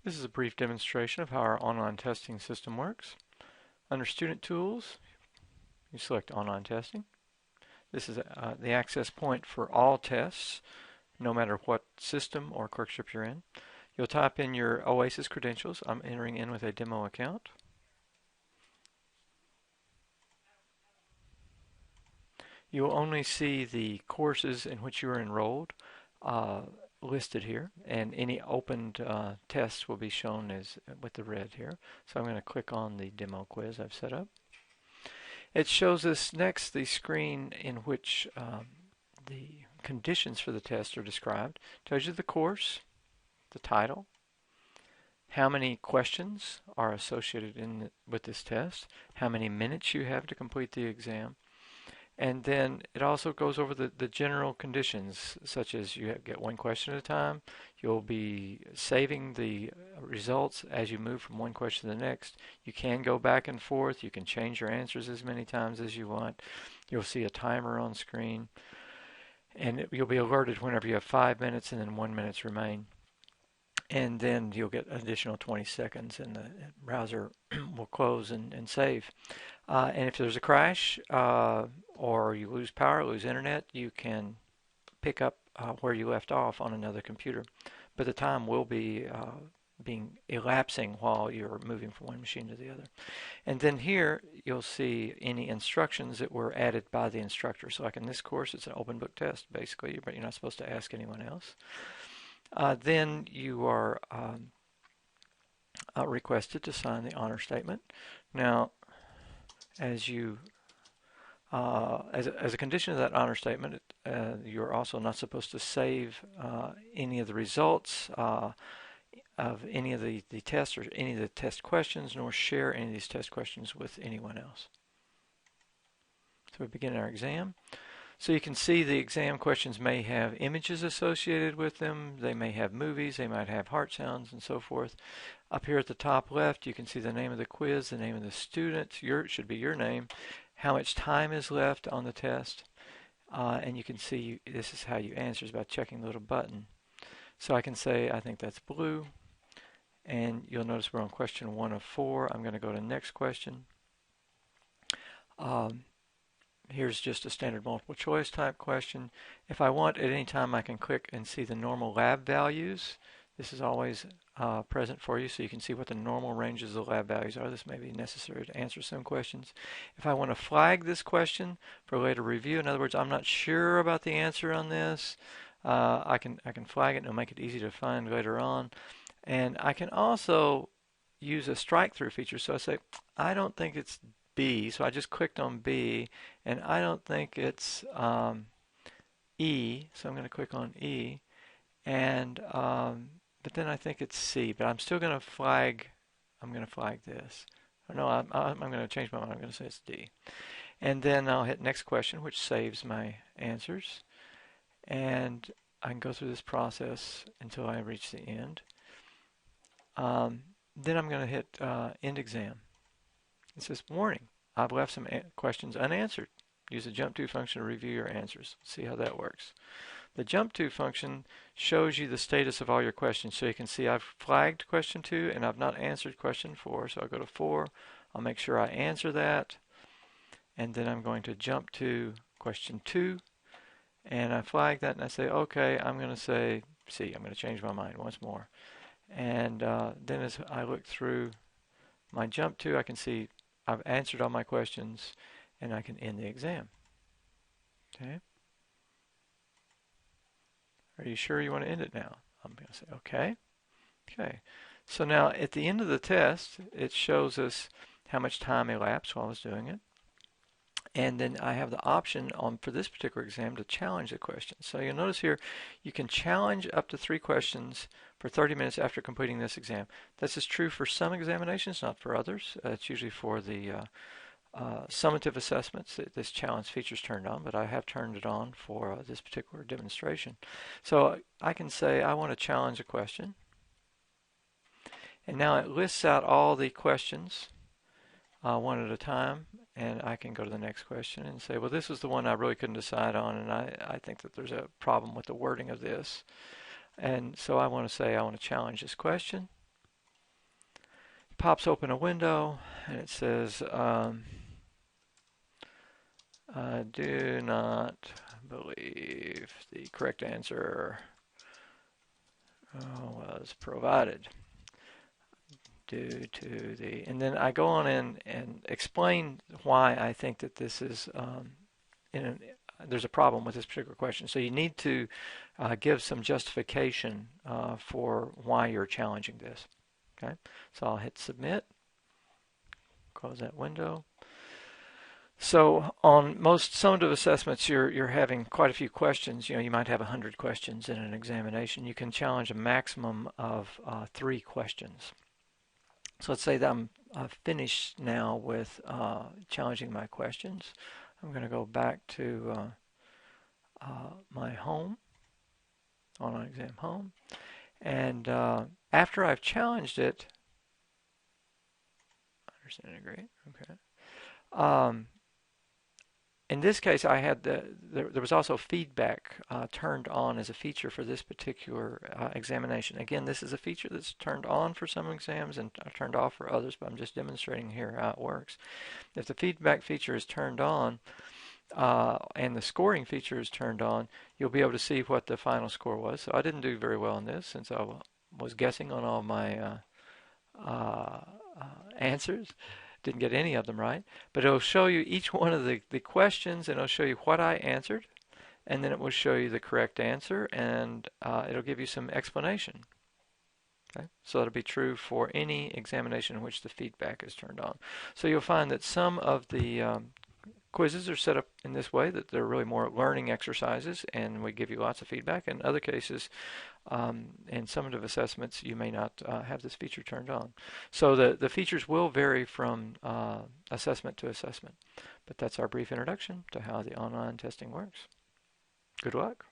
This is a brief demonstration of how our online testing system works. Under Student Tools, you select Online Testing. This is the access point for all tests, no matter what system or clerkship you're in. You'll type in your OASIS credentials. I'm entering in with a demo account. You will only see the courses in which you are enrolled listed here, and any opened tests will be shown as with the red here. So I'm going to click on the demo quiz I've set up. It shows us next the screen in which the conditions for the test are described. It tells you the course, the title, how many questions are associated with this test, how many minutes you have to complete the exam, and then it also goes over the general conditions, such as you get one question at a time. You'll be saving the results as you move from one question to the next. You can go back and forth. You can change your answers as many times as you want. You'll see a timer on screen, and you'll be alerted whenever you have 5 minutes and then 1 minute remain. And then you'll get an additional 20 seconds, and the browser will close and save. And if there's a crash or you lose power, lose internet, you can pick up where you left off on another computer. But the time will be elapsing while you're moving from one machine to the other. And then here you'll see any instructions that were added by the instructor. So like in this course, it's an open book test basically, but you're not supposed to ask anyone else. Then you are requested to sign the honor statement. Now, as a condition of that honor statement, you're also not supposed to save any of the results of any of the tests or any of the test questions, nor share any of these test questions with anyone else. So we begin our exam. So you can see the exam questions may have images associated with them. They may have movies. They might have heart sounds and so forth. Up here at the top left, you can see the name of the quiz, the name of the student. It should be your name. How much time is left on the test. And you can see this is how you answer, is by checking the little button. So I can say, I think that's blue. And you'll notice we're on question 1 of 4. I'm going to go to the next question. Here's just a standard multiple choice type question. If I want, at any time I can click and see the normal lab values. This is always present for you, so you can see what the normal ranges of lab values are. This may be necessary to answer some questions. If I want to flag this question for later review, in other words, I'm not sure about the answer on this, I can flag it and it'll make it easy to find later on. And I can also use a strike through feature. So I say, I don't think it's B, so I just clicked on B, and I don't think it's E, so I'm going to click on E, and but then I think it's C, but I'm still going to flag. I'm going to flag this. Or no, I'm going to change my mind. I'm going to say it's D, and then I'll hit next question, which saves my answers, and I can go through this process until I reach the end. Then I'm going to hit end exam. It says, warning, I've left some questions unanswered. Use the jump to function to review your answers. See how that works. The jump to function shows you the status of all your questions. So you can see I've flagged question 2 and I've not answered question 4. So I'll go to 4. I'll make sure I answer that. And then I'm going to jump to question 2. And I flag that and I say, okay, I'm going to say C. I'm going to change my mind once more. And then as I look through my jump to, I can see I've answered all my questions, and I can end the exam. Okay. Are you sure you want to end it now? I'm going to say okay. Okay. So now at the end of the test, it shows us how much time elapsed while I was doing it. And then I have the option for this particular exam to challenge the question. So you'll notice here you can challenge up to 3 questions for 30 minutes after completing this exam. This is true for some examinations, not for others. It's usually for the summative assessments that this challenge feature is turned on, but I have turned it on for this particular demonstration. So I can say I want to challenge a question. And now it lists out all the questions one at a time, and I can go to the next question and say, well, this is the one I really couldn't decide on, and I think that there's a problem with the wording of this. And so I want to say I want to challenge this question. pops open a window and it says, I do not believe the correct answer was provided due to the, and then I go on in and explain why I think that this is, there's a problem with this particular question. So you need to give some justification for why you're challenging this. Okay, so I'll hit submit, close that window. So on most summative assessments, you're having quite a few questions. You might have 100 questions in an examination. You can challenge a maximum of 3 questions. So let's say that I'm finished now with challenging my questions. I'm going to go back to my home, online exam home, and after I've challenged it, understand and agree. Okay. In this case, I had there was also feedback turned on as a feature for this particular examination. Again, this is a feature that's turned on for some exams and turned off for others, but I'm just demonstrating here how it works. If the feedback feature is turned on and the scoring feature is turned on, you'll be able to see what the final score was. So I didn't do very well in this since I was guessing on all my answers. Didn't get any of them right, but it'll show you each one of the questions, and it'll show you what I answered, and then it will show you the correct answer, and it'll give you some explanation. Okay? So that'll be true for any examination in which the feedback is turned on. So you'll find that some of the quizzes are set up in this way, that they're really more learning exercises, and we give you lots of feedback. In other cases, in summative assessments, you may not have this feature turned on. So the features will vary from assessment to assessment. But that's our brief introduction to how the online testing works. Good luck.